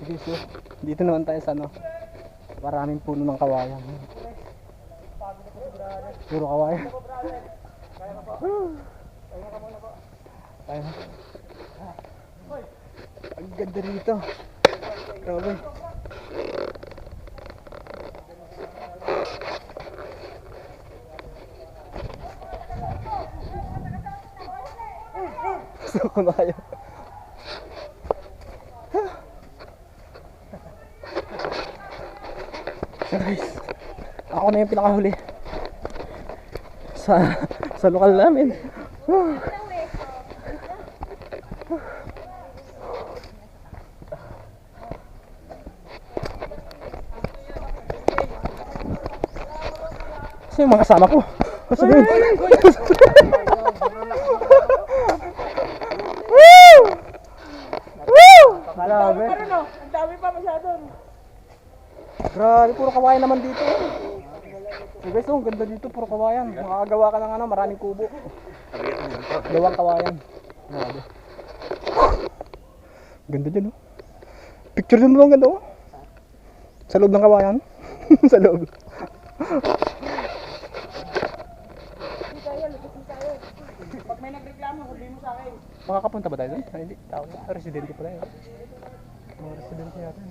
Sige, so, dito naman tayo sa ano. Maraming puno ng kawayan. Puro kawayan. Tayo na. Ang ganda rito. Grabe. Gusto ko na kayo. Guys, ako na yung pinakahuli sa lokal namin. Kasi yung mga kasama ko. Kasi din. Grabe. Ang dami pa masyado. Grabe, puro kawayan naman dito. So guys, ang ganda dito, puro kawayan. Makakagawa ka ng ano, maraming kubo. Gawang kawayan. Grabe. Ganda dyan, oh. Picture din mo ang ganda, oh. Sa loob ng kawayan. Sa loob. Pag may nagreklamo, sabihin mo sa akin. Makakapunta ba tayo doon? Ay, hindi. Tao. Residente pala yun. Mga residente yata.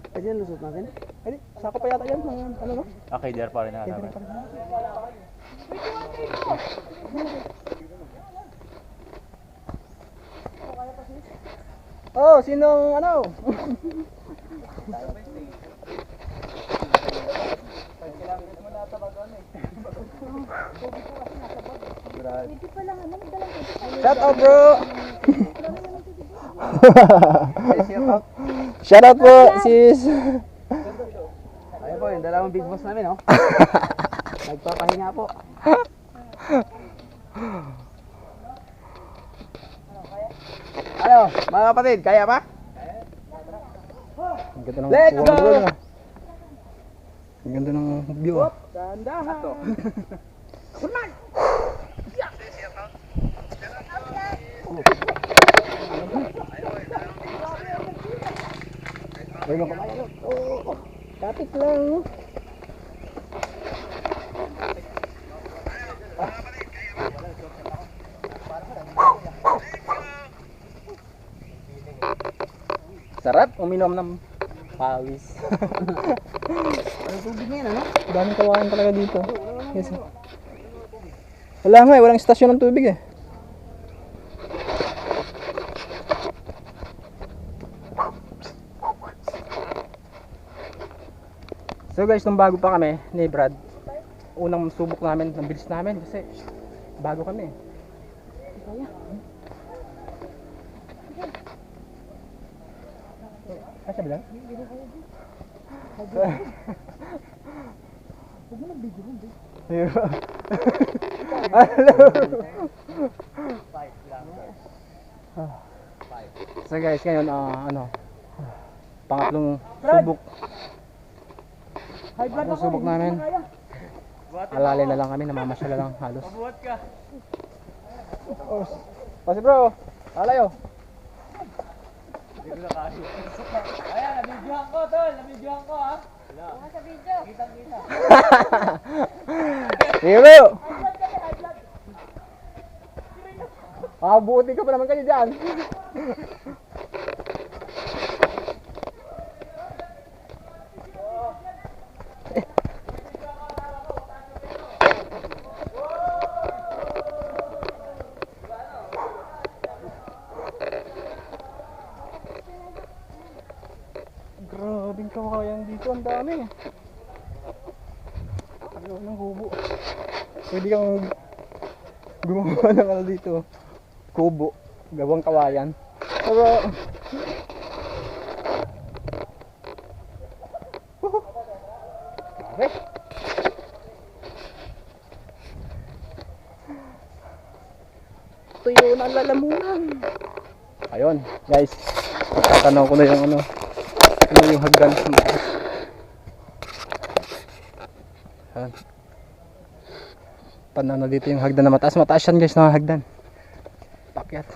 Pwede yung lusot natin? Ay, di. Sako pa yata yan. Mga, ano, no? Okay, there pa rin na Hindi namin. pa rin. Oh, sinong ano? Pwede pa lang, ano, magdalang pwede. Shout out, bro! Shout out po, sis! Ayun po, yung dalawang big boss namin, oh. Nagpapahinga po. Ano, mga kapatid, kaya pa? Ang ganda ng Let's go! Ang ganda ng view, ah. Tandahan! Ayun ang kabayan, oh. Kapit lang. Sarap uminom ng pawis. Ang tubig ngayon, ano? Daming kawayan talaga dito. Yes. Wala nga eh, walang istasyon ng tubig eh. So guys, nung bago pa kami ni Brad, unang subok namin, ang bilis namin kasi bago kami. Kasya ba lang? Huwag mo nang video mo, bro. So guys, ngayon ano, pangatlong subok. High blood Pangatlong ako, subok hindi ko namin. na kaya. Alali na lang kami, namamasyala lang halos. Mabuhat ka. Oh, kasi bro, alayo. Hindi ko na kaya. Ayan, nabidyohan ko, tol. Nabidyohan ko, ha. Mga sa video. Kitang-kita. Sige bro. Buti ka pa naman kayo dyan. Grabing kawayan dito, ang dami. Ayaw ng hubo. Pwede kang gumawa ng ano dito. Kubo, gawang kawayan. Pero grabe. Tuyo na ang lalamunan. Ayun, guys. Tatanong ko na yung ano. Yung hagdan sa mataas. Ayan. Tanaw na dito yung hagdan na mataas. Mataas yan guys na hagdan. Pakyat.